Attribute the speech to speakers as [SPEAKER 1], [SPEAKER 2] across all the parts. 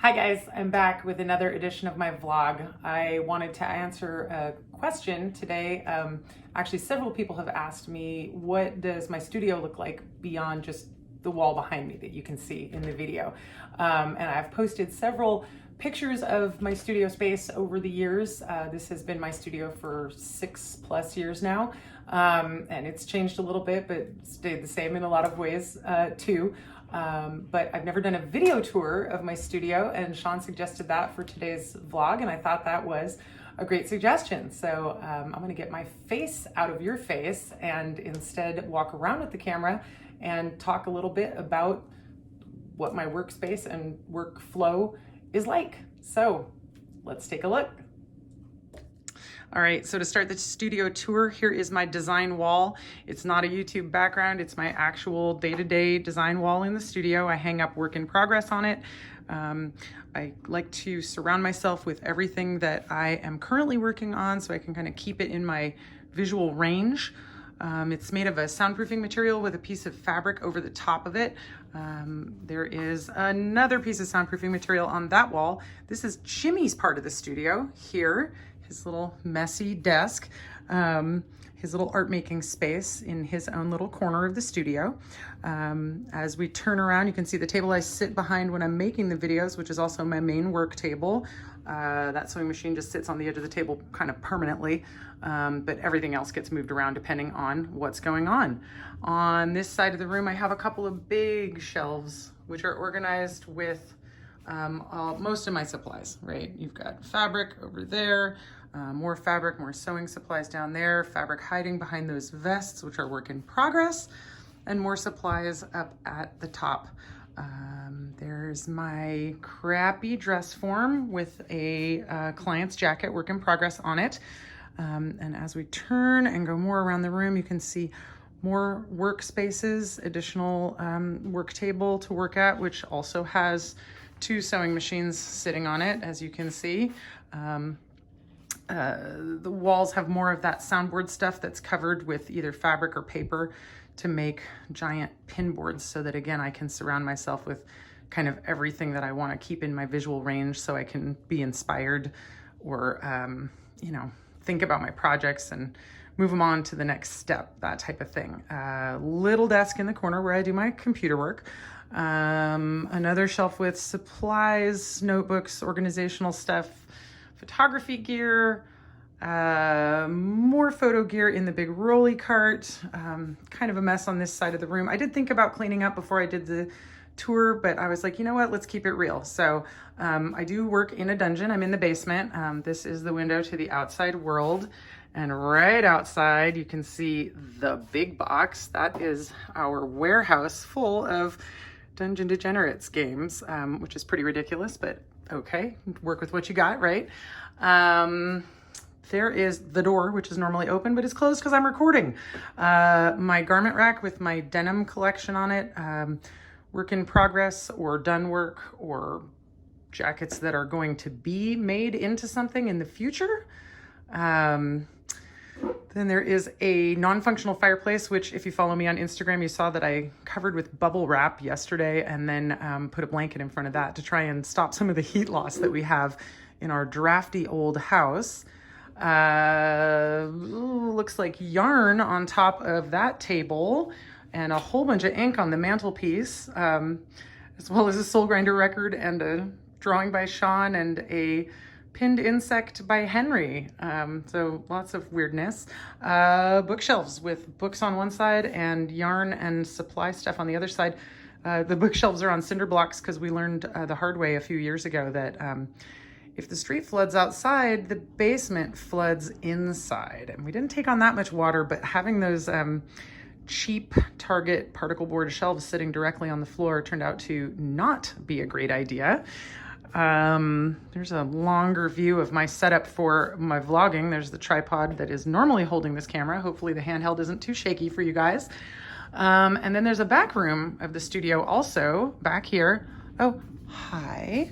[SPEAKER 1] Hi guys, I'm back with another edition of my vlog. I wanted to answer a question today. Actually, several people have asked me, what does my studio look like beyond just the wall behind me that you can see in the video? And I've posted several pictures of my studio space over the years. This has been my studio for 6+ years now. And it's changed a little bit, but stayed the same in a lot of ways too. But I've never done a video tour of my studio, and Sean suggested that for today's vlog, and I thought that was a great suggestion. So I'm gonna get my face out of your face and instead walk around with the camera and talk a little bit about what my workspace and workflow is like. So let's take a look. All right, so to start the studio tour, here is my design wall. It's not a YouTube background, it's my actual day-to-day design wall in the studio. I hang up work in progress on it. I like to surround myself with everything that I am currently working on so I can kind of keep it in my visual range. It's made of a soundproofing material with a piece of fabric over the top of it. There is another piece of soundproofing material on that wall. This is Jimmy's part of the studio here. His little messy desk, his little art making space in his own little corner of the studio. As we turn around, you can see the table I sit behind when I'm making the videos, which is also my main work table. That sewing machine just sits on the edge of the table kind of permanently, but everything else gets moved around depending on what's going on. On this side of the room, I have a couple of big shelves, which are organized with most of my supplies, right? You've got fabric over there, more fabric, more sewing supplies down there, fabric hiding behind those vests, which are work in progress, and more supplies up at the top. There's my crappy dress form with a client's jacket, work in progress on it. And as we turn and go more around the room, you can see more workspaces, additional work table to work at, which also has 2 sewing machines sitting on it, as you can see. The walls have more of that soundboard stuff that's covered with either fabric or paper to make giant pin boards so that, again, I can surround myself with kind of everything that I want to keep in my visual range so I can be inspired or, you know, think about my projects and move them on to the next step, that type of thing. Little desk in the corner where I do my computer work. Another shelf with supplies, notebooks, organizational stuff, photography gear, more photo gear in the big rolly cart, kind of a mess on this side of the room. I did think about cleaning up before I did the tour, but I was like, you know what, let's keep it real. So I do work in a dungeon. I'm in the basement. This is the window to the outside world. And right outside, you can see the big box. That is our warehouse full of Dungeon Degenerates games, which is pretty ridiculous, but okay, work with what you got, right? There is the door, which is normally open, but it's closed because I'm recording. My garment rack with my denim collection on it, work in progress or done work or jackets that are going to be made into something in the future. Then there is a non-functional fireplace, which if you follow me on Instagram, you saw that I covered with bubble wrap yesterday and then put a blanket in front of that to try and stop some of the heat loss that we have in our drafty old house. Looks like yarn on top of that table and a whole bunch of ink on the mantelpiece, as well as a soul grinder record and a drawing by Sean and a pinned insect by Henry. So lots of weirdness. Bookshelves with books on one side and yarn and supply stuff on the other side. The bookshelves are on cinder blocks because we learned the hard way a few years ago that if the street floods outside, the basement floods inside. And we didn't take on that much water, but having those cheap Target particle board shelves sitting directly on the floor turned out to not be a great idea. There's a longer view of my setup for my vlogging. There's the tripod that is normally holding this camera. Hopefully the handheld isn't too shaky for you guys. And then there's a back room of the studio also back here. Oh, hi.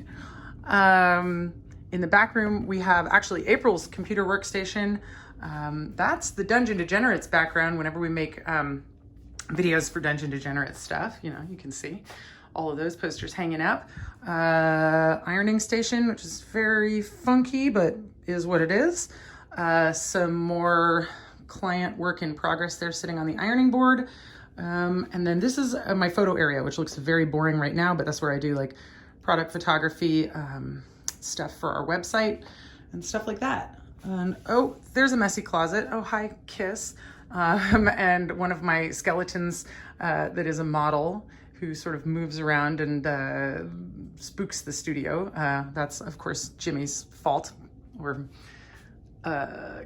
[SPEAKER 1] In the back room, we have actually April's computer workstation. That's the Dungeon Degenerates background whenever we make videos for Dungeon Degenerates stuff. You know, you can see all of those posters hanging up. Ironing station, which is very funky, but is what it is. Some more client work in progress there sitting on the ironing board. And then this is my photo area, which looks very boring right now, but that's where I do like product photography, stuff for our website and stuff like that. And oh, there's a messy closet. Oh, hi, Kiss. And one of my skeletons that is a model who sort of moves around and spooks the studio. That's, of course, Jimmy's fault, or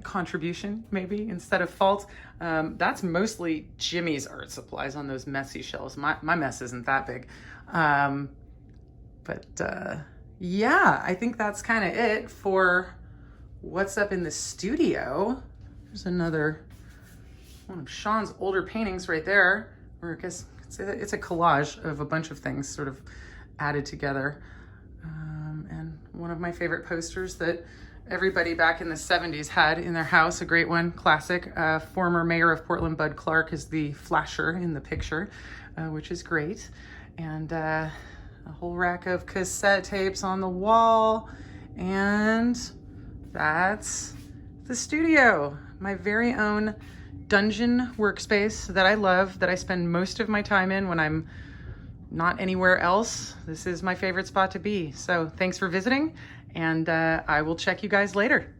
[SPEAKER 1] contribution, maybe, instead of fault. That's mostly Jimmy's art supplies on those messy shelves. My mess isn't that big. Yeah, I think that's kind of it for what's up in the studio. There's another one of Sean's older paintings right there, or I guess it's a collage of a bunch of things sort of added together. And one of my favorite posters that everybody back in the 70s had in their house, a great one, classic. Former mayor of Portland, Bud Clark, is the flasher in the picture, which is great. And a whole rack of cassette tapes on the wall. And that's the studio, my very own dungeon workspace that I love, that I spend most of my time in when I'm not anywhere else. This is my favorite spot to be. So thanks for visiting, and I will check you guys later.